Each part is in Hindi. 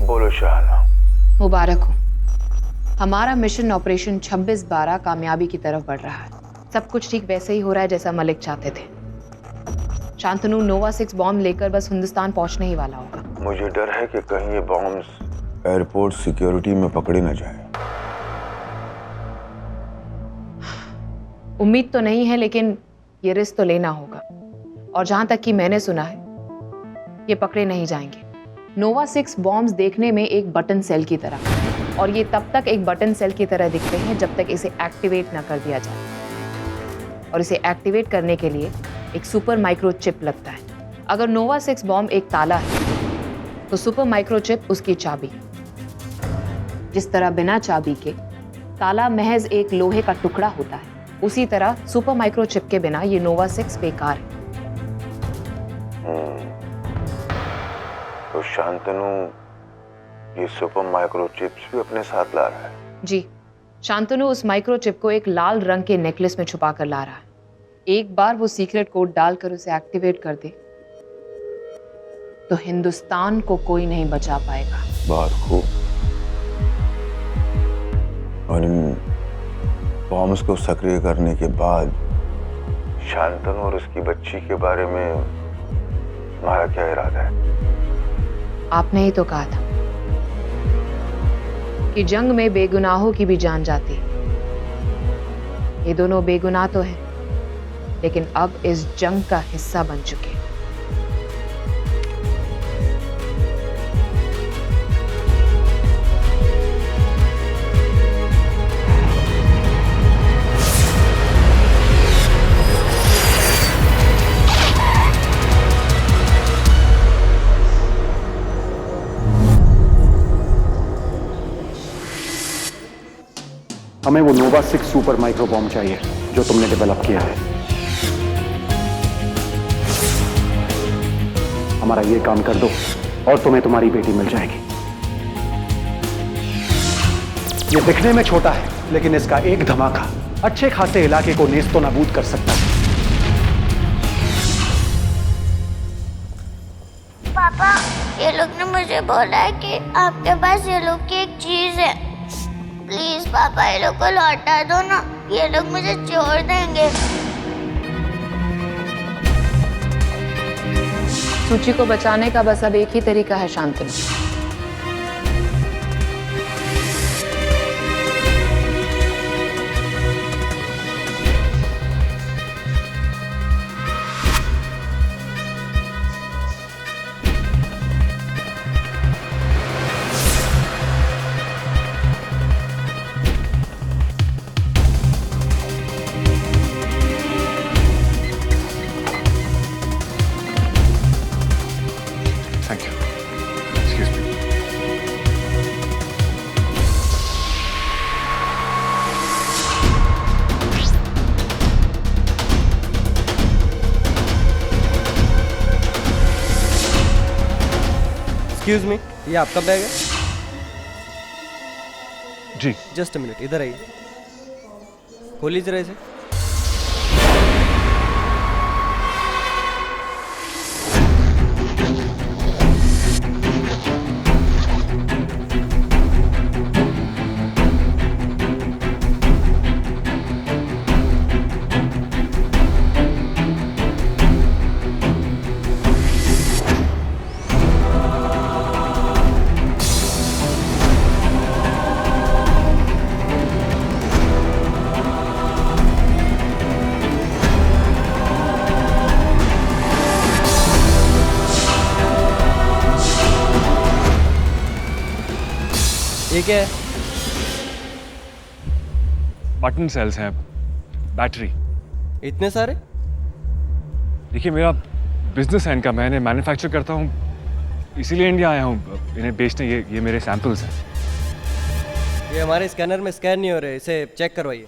बोलो शाहना। मुबारक हो, हमारा मिशन ऑपरेशन 26/12 कामयाबी की तरफ बढ़ रहा है। सब कुछ ठीक वैसे ही हो रहा है जैसा मलिक चाहते थे। शांतनु नोवा 6 बॉम्ब लेकर बस हिंदुस्तान पहुंचने ही वाला होगा। मुझे डर है कि कहीं ये बॉम्ब्स एयरपोर्ट सिक्योरिटी में पकड़े न जाए। उम्मीद तो नहीं है, लेकिन ये रिस्क तो लेना होगा। और जहां तक कि मैंने सुना है, ये पकड़े नहीं जाएंगे। नोवा 6 बॉम्ब्स देखने में एक बटन सेल की तरह, और ये तब तक एक बटन सेल की तरह दिखते हैं जब तक इसे एक्टिवेट ना कर दिया जाए। और इसे एक्टिवेट करने के लिए एक सुपर माइक्रो चिप लगता है। अगर नोवा 6 बॉम्ब एक ताला है, तो सुपर माइक्रो चिप उसकी चाबी। जिस तरह बिना चाबी के ताला महज एक लोहे का टुकड़ा होता है, उसी तरह सुपर माइक्रो चिप के बिना ये नोवा 6 बेकार है। तो शांतनु ये सुपर माइक्रो चिप्स भी अपने साथ ला रहा है? जी, शांतनु उस माइक्रो चिप को एक लाल रंग के नेकलेस में छुपा कर ला रहा है। एक बार वो सीक्रेट कोड डालकर उसे एक्टिवेट कर दे, तो हिंदुस्तान को कोई नहीं बचा पाएगा। बहुत खूब। और इन बॉम्ब्स को सक्रिय करने के बाद शांतनु और उसकी बच्ची के बारे में तुम्हारा क्या इरादा है? आपने ही तो कहा था कि जंग में बेगुनाहों की भी जान जाती है। ये दोनों बेगुनाह तो हैं, लेकिन अब इस जंग का हिस्सा बन चुके हैं। हमें वो नोवा 6 सुपर माइक्रो बॉम्ब चाहिए जो तुमने डेवलप किया है। हमारा ये काम कर दो और तुम्हें तुम्हारी बेटी मिल जाएगी। ये दिखने में छोटा है, लेकिन इसका एक धमाका अच्छे खासे इलाके को नेस्तो नाबूद कर सकता है। पापा, ये लोग ने मुझे बोला है कि आपके पास ये लोग की एक चीज है। प्लीज पापा, ये लोग को लौटा दो ना, ये लोग मुझे छोड़ देंगे। सूची को बचाने का बस अब एक ही तरीका है Shantanu. Thank you. Excuse me. Excuse me, ये आपका बैग है? जी। जस्ट अ मिनट, इधर आइए। खोलिए जरा इसे। ये क्या है? बटन सेल्स हैं, बैटरी। इतने सारे? देखिए, मेरा बिजनेस है इनका, मैंने मैन्युफैक्चर करता हूँ, इसीलिए इंडिया आया हूँ इन्हें बेचने। ये मेरे सैंपल्स हैं। ये हमारे स्कैनर में स्कैन नहीं हो रहे, इसे चेक करवाइए।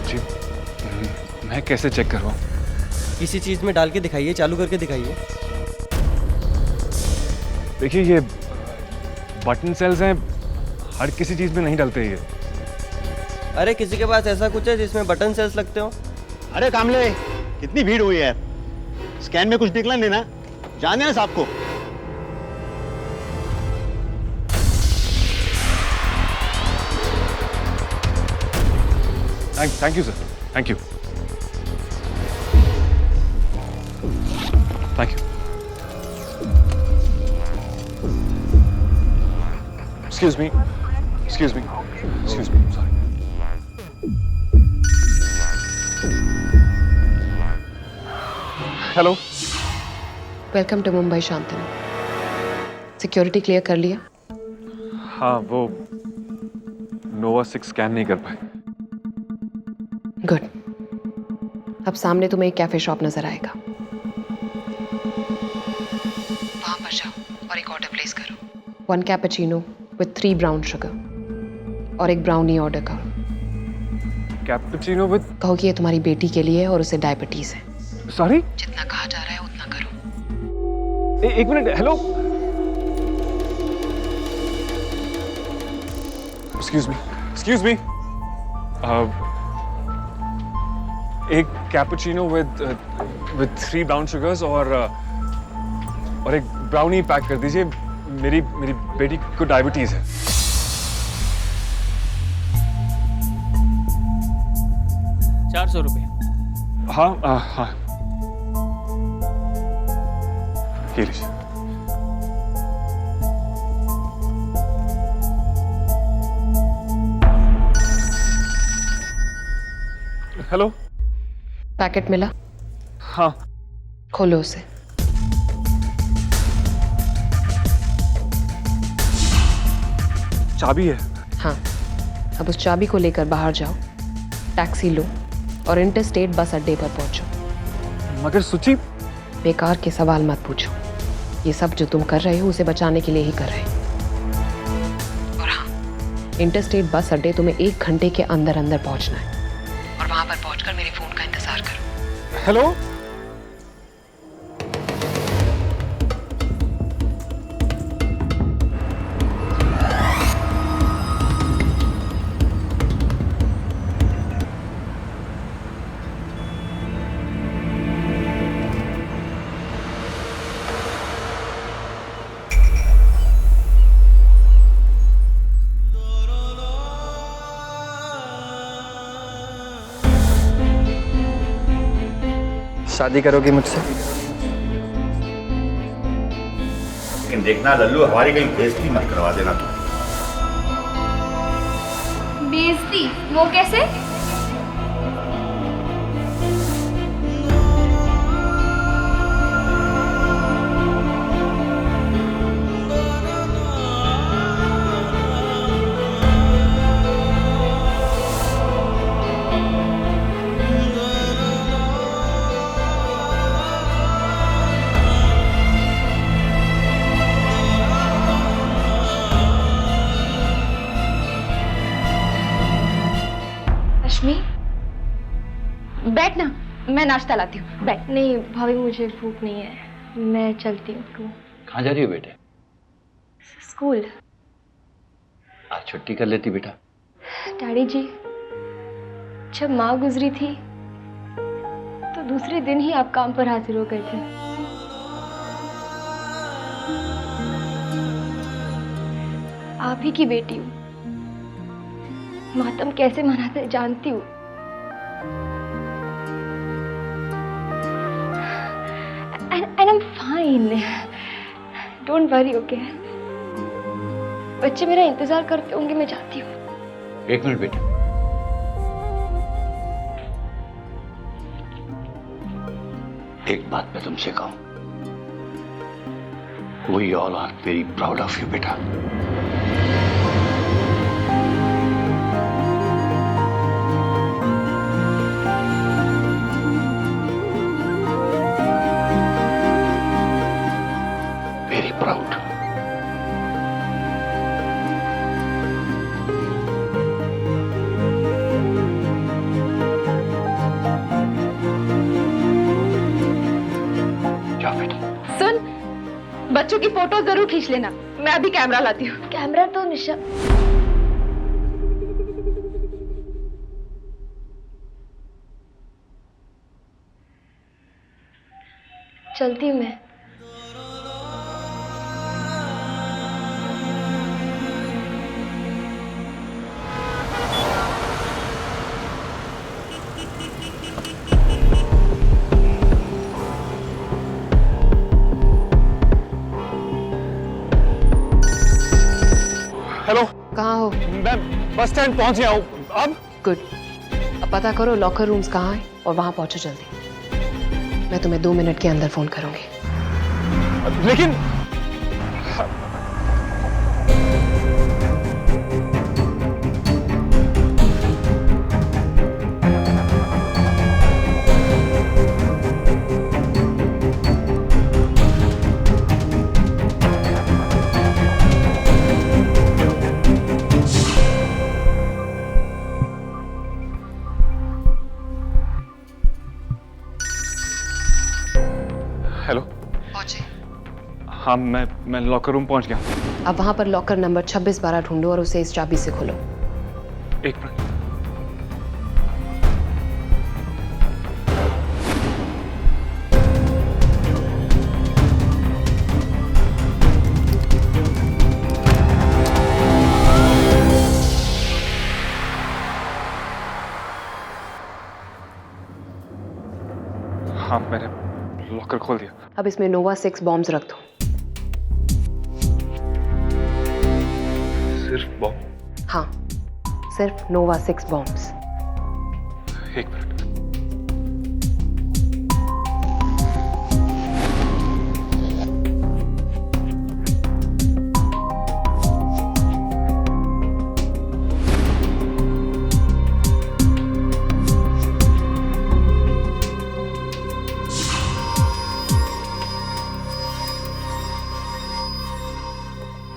जी, मैं कैसे चेक करवाऊँ? किसी चीज़ में डाल के दिखाइए, चालू करके दिखाइए। देखिए, ये बटन सेल्स हैं, हर किसी चीज़ में नहीं डलते ये। अरे किसी के पास ऐसा कुछ है जिसमें बटन सेल्स लगते हो? अरे कामले, कितनी भीड़ हुई है। स्कैन में कुछ निकला नहीं ना, जाने ना साहब को। Thank you sir, thank you, thank you. Excuse me, excuse me, excuse me, sorry. Hello. Welcome to Mumbai Shantanu. Security clear कर लिया? हाँ, वो नोवा 6 स्कैन नहीं कर पाए। गुड। अब सामने तुम्हें एक कैफे शॉप नजर आएगा, वहां पर जाओ और एक ऑर्डर प्लेस करो। 1 कैपेचिनो विथ 3 ब्राउन शुगर और एक ब्राउनी ऑर्डर करो। कैपुचिनो विद, कहो कि ये तुम्हारी बेटी के लिए है और उसे डायबिटीज है। सॉरी, जितना कहा जा रहा है उतना करो। एक मिनट, हेलो, एक्सक्यूज मी, एक कैपुचिनो विद 3 ब्राउन शुगर्स और एक ब्राउनी पैक कर दीजिए। मेरी बेटी को डायबिटीज है। ₹400। हाँ हाँ, ये लीजिए। हेलो। पैकेट मिला? हाँ, खोलो उसे। चाबी है। हाँ, अब उस चाबी को लेकर बाहर जाओ, टैक्सी लो और इंटरस्टेट बस अड्डे पर पहुंचो। मगर सुची, बेकार के सवाल मत पूछो। ये सब जो तुम कर रहे हो उसे बचाने के लिए ही कर रहे हो। और हाँ, इंटरस्टेट बस अड्डे तुम्हें 1 घंटे के अंदर अंदर पहुंचना है और वहां पर पहुंचकर मेरे फोन का इंतजार करो। हेलो। शादी करोगी मुझसे? लेकिन देखना लल्लू, हमारी कहीं बेइज्जती मत करवा देना तू। बेइज्जती? वो कैसे? रश्मि, बैठ ना, मैं नाश्ता लाती हूँ। बैठ। नहीं भाभी, मुझे भूख नहीं है, मैं चलती हूँ। कहाँ जा रही हो बेटे? स्कूल। आज छुट्टी कर लेती बेटा। डैडी जी, जब माँ गुजरी थी तो दूसरे दिन ही आप काम पर हाजिर हो गए थे। आप ही की बेटी हूँ, मातम कैसे मनाते हैं जानती हूँ। And I'm fine. Don't worry, okay? बच्चे मेरा इंतजार करते होंगे, मैं जाती हूँ। एक मिनट बेटा, एक बात मैं तुमसे कहूं, We all are very proud of you बेटा। Very proud। जाओ बेटा। सुन, बच्चों की फोटो जरूर खींच लेना, मैं अभी कैमरा लाती हूँ। कैमरा तो निशा। चलती हूँ मैं। हेलो, कहाँ हो? मैं बस स्टैंड पहुंच गया हूँ। अब गुड। अब पता करो लॉकर रूम्स कहाँ हैं और वहां पहुंचो जल्दी। मैं तुम्हें 2 मिनट के अंदर फोन करूंगी। लेकिन हेलो। पहुंचे? हाँ, मैं लॉकर रूम पहुंच गया। अब वहां पर लॉकर नंबर 2612 ढूंढो और उसे इस चाबी से खोलो। एक मिनट। हाँ, मैंने लॉकर खोल दिया। अब इसमें नोवा 6 बॉम्ब्स रख दो। सिर्फ बॉम्ब? हाँ, सिर्फ नोवा 6 बॉम्ब्स। एक मिनट।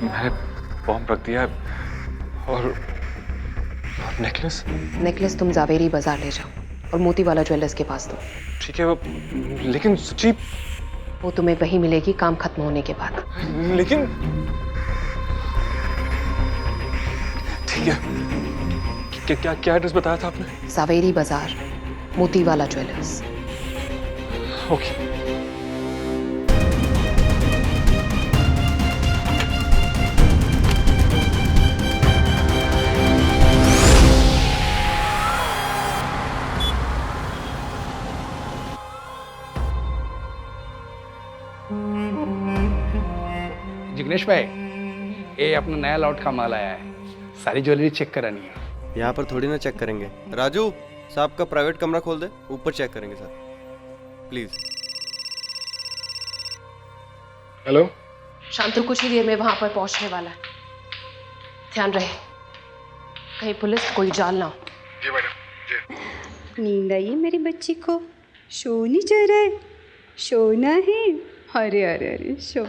मैंने बॉम्ब रख दिया है। और नेकलेस? नेकलेस तुम जावेरी बाजार ले जाओ और मोती वाला ज्वेलर्स के पास दो। ठीक है, लेकिन सच्ची? वो तुम्हें वही मिलेगी काम खत्म होने के बाद। लेकिन ठीक है, क्या क्या एड्रेस बताया था आपने? जावेरी बाजार, मोती वाला ज्वेलर्स। ओके। जिग्नेश भाई, ये अपना नया लॉट का माल आया है, सारी ज्वेलरी चेक करानी है। यहाँ पर थोड़ी ना चेक करेंगे। राजू, साहब का प्राइवेट कमरा खोल दे, ऊपर चेक करेंगे सर, प्लीज। हेलो। शांतु कुछ ही देर में वहां पर पहुंचने वाला है। ध्यान रहे कहीं पुलिस कोई जाल ना हो। जी मैडम। नींद आई है मेरी बच्ची को? सो नहीं जा रहा है? सोना है? अरे अरे अरे सो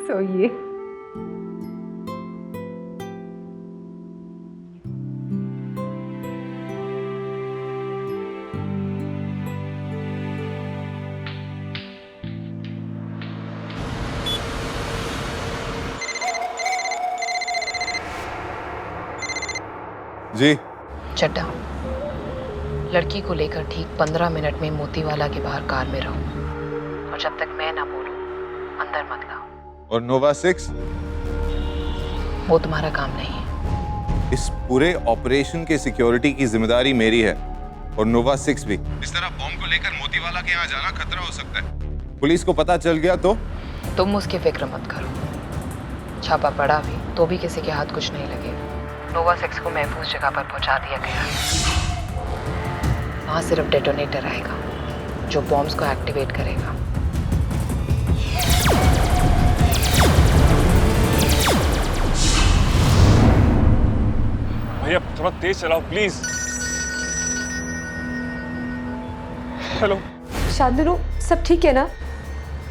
सोइए। जी चड्डा, लड़की को लेकर ठीक 15 मिनट में मोतीवाला के बाहर कार में रहो और जब तक मैं ना बोलूं अंदर मत लाओ। और नोवा 6? वो तुम्हारा काम नहीं है। इस पूरे ऑपरेशन के सिक्योरिटी की जिम्मेदारी मेरी है और नोवा 6 भी। इस तरह बॉम्ब को लेकर मोतीवाला के यहाँ जाना खतरा हो सकता है। पुलिस को पता चल गया तो? तुम उसकी फिक्र मत करो, छापा पड़ा भी तो भी किसी के हाथ कुछ नहीं लगेगा। नोवा 6 को महफूज जगह पर पहुंचा दिया गया है। वहां सिर्फ डेटोनेटर आएगा जो बॉम्ब्स को एक्टिवेट करेगा। भैया थोड़ा तेज चलाओ प्लीज। हेलो शांतनु, सब ठीक है ना?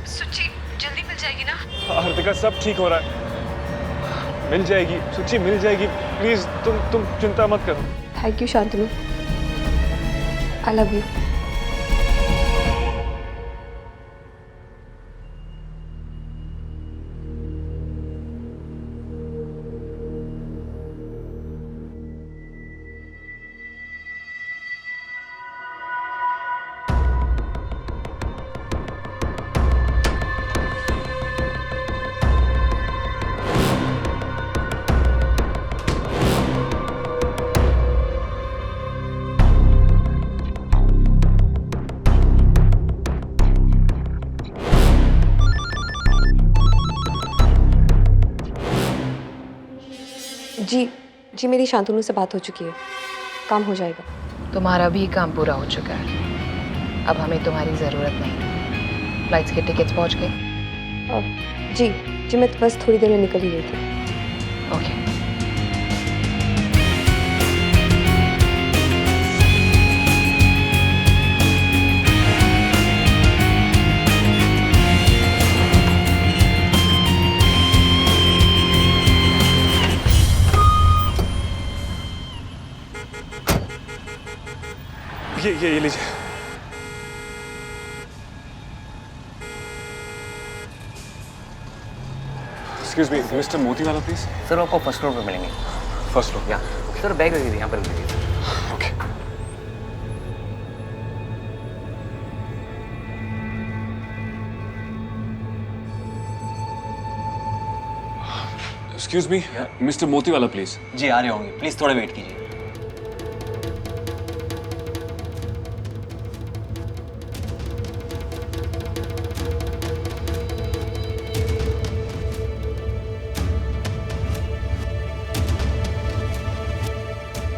सुची जल्दी मिल जाएगी ना? हार्दिका, सब ठीक हो रहा है, मिल जाएगी। सुची मिल जाएगी, प्लीज तुम चिंता मत करो। Thank you Shantanu, I love you. जी मेरी शांतनु से बात हो चुकी है, काम हो जाएगा। तुम्हारा भी काम पूरा हो चुका है, अब हमें तुम्हारी ज़रूरत नहीं। फ्लाइट्स के टिकट्स पहुंच गए? जी मैं तो बस थोड़ी देर में निकल ही रही थी। ओके। ये लीजिए। एक्सक्यूज मी, मिस्टर मोती वाला प्लीज। सर आपको फर्स्ट फ्लोर पे मिलेंगे। First floor? या सर बैग रखिए यहाँ पर लीजिए। ओके। एक्सक्यूज मी, मिस्टर मोती वाला प्लीज। जी आ रहे होंगे, प्लीज थोड़ा वेट कीजिए।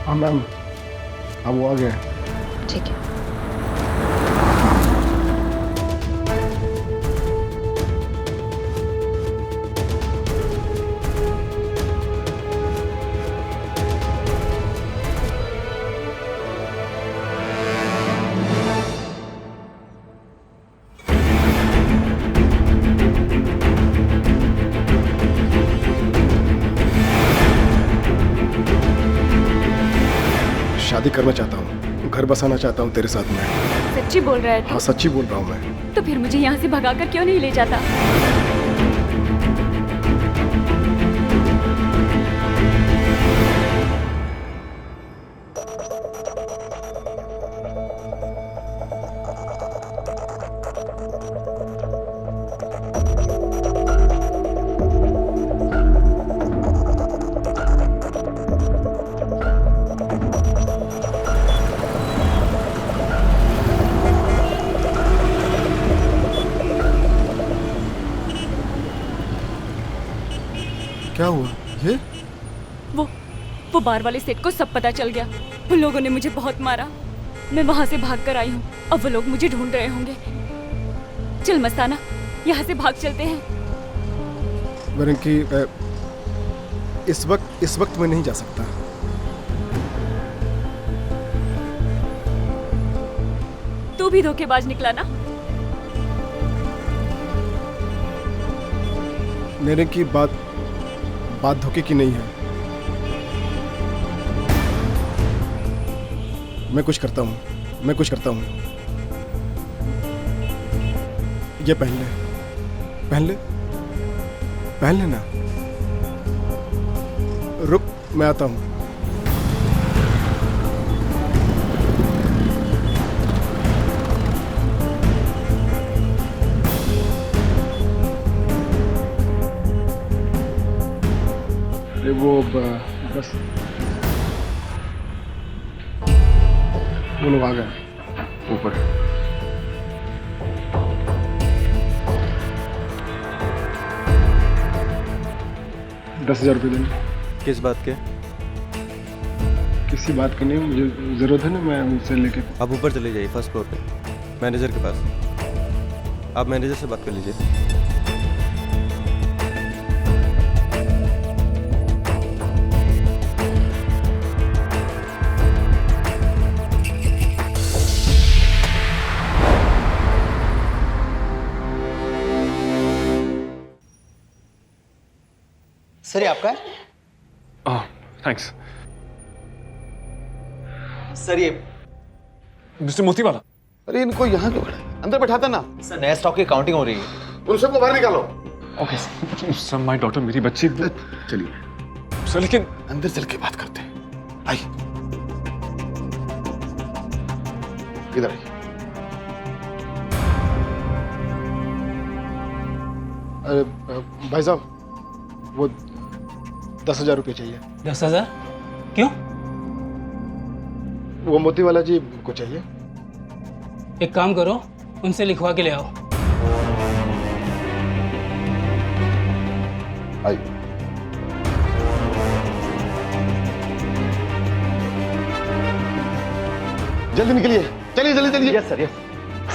हाँ मैम, अब वो आ गया। ठीक है। शादी करना चाहता हूँ, घर बसाना चाहता हूँ तेरे साथ में। सच्ची बोल रहा है तू? हाँ सच्ची बोल रहा हूँ मैं। तो फिर मुझे यहाँ से भगाकर क्यों नहीं ले जाता? क्या हुआ? ये वो बार वाले सेठ को सब पता चल गया। उन लोगों ने मुझे बहुत मारा। मैं वहां से भाग कर आई हूँ। अब वो लोग मुझे ढूंढ रहे होंगे। चल मस्ताना, यहाँ से भाग चलते हैं। वरंकी, इस वक्त मैं नहीं जा सकता। तू भी धोखेबाज निकला ना? मेरे की बात धोखे की नहीं है। मैं कुछ करता हूँ। ये पहन ले ना। रुक, मैं आता हूँ। वो बस वो लोग आ गए ऊपर। ₹10,000 देना। किस बात के? किसी बात की नहीं, मुझे जरूरत है ना, मैं उनसे लेके। आप ऊपर चले जाइए, फर्स्ट फ्लोर पे मैनेजर के पास। आप मैनेजर से बात कर लीजिए। सर ये आपका है? थैंक्स। सर ये मिस्टर मोती वाला। अरे इनको यहाँ क्यों खड़ा? अंदर बैठाता ना। सर नया स्टॉक की काउंटिंग हो रही है। उन सबको बाहर निकालो। Okay sir. Sir my daughter, मेरी बच्ची। चलिए सर लेकिन अंदर चल के बात करते हैं। आइए, इधर आइए। अरे भाई साहब, वो 10,000 रुपये चाहिए। 10,000? क्यों? वो मोती वाला जी को चाहिए। एक काम करो, उनसे लिखवा के ले आओ। आइए। जल्दी निकलिए, चलिए जल्दी चलिए। Yes sir, yes.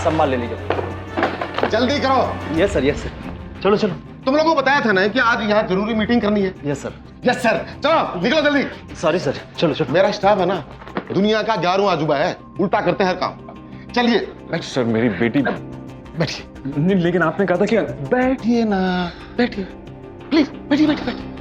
संभाल ले लीजिए। जल्दी करो। Yes sir, yes sir. चलो चलो। तुम लोगों को बताया था ना कि आज यहाँ जरूरी मीटिंग करनी है। Yes sir. यस सर, चलो निकलो जल्दी। सॉरी सर, चलो चलो। मेरा स्टाफ है ना, दुनिया का 11वां अजूबा है, उल्टा करते हैं हर काम। चलिए। सर मेरी बेटी बैठिए। नहीं, लेकिन आपने कहा था कि बैठिए ना, बैठिए प्लीज, बैठिए बैठिए बैठिए।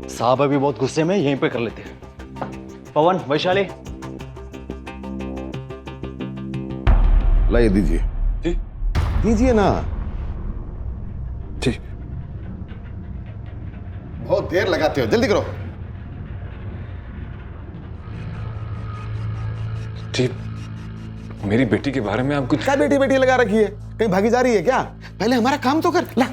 साहब अभी बहुत गुस्से में, यहीं पे कर लेते हैं। पवन, वैशाली, लाइए दीजिए। जी दीजिए ना। जी। बहुत देर लगाते हो, जल्दी करो। जी, मेरी बेटी के बारे में आप कुछ क्या बेटी बेटी लगा रखी है? कहीं भागी जा रही है क्या? पहले हमारा काम तो कर। ला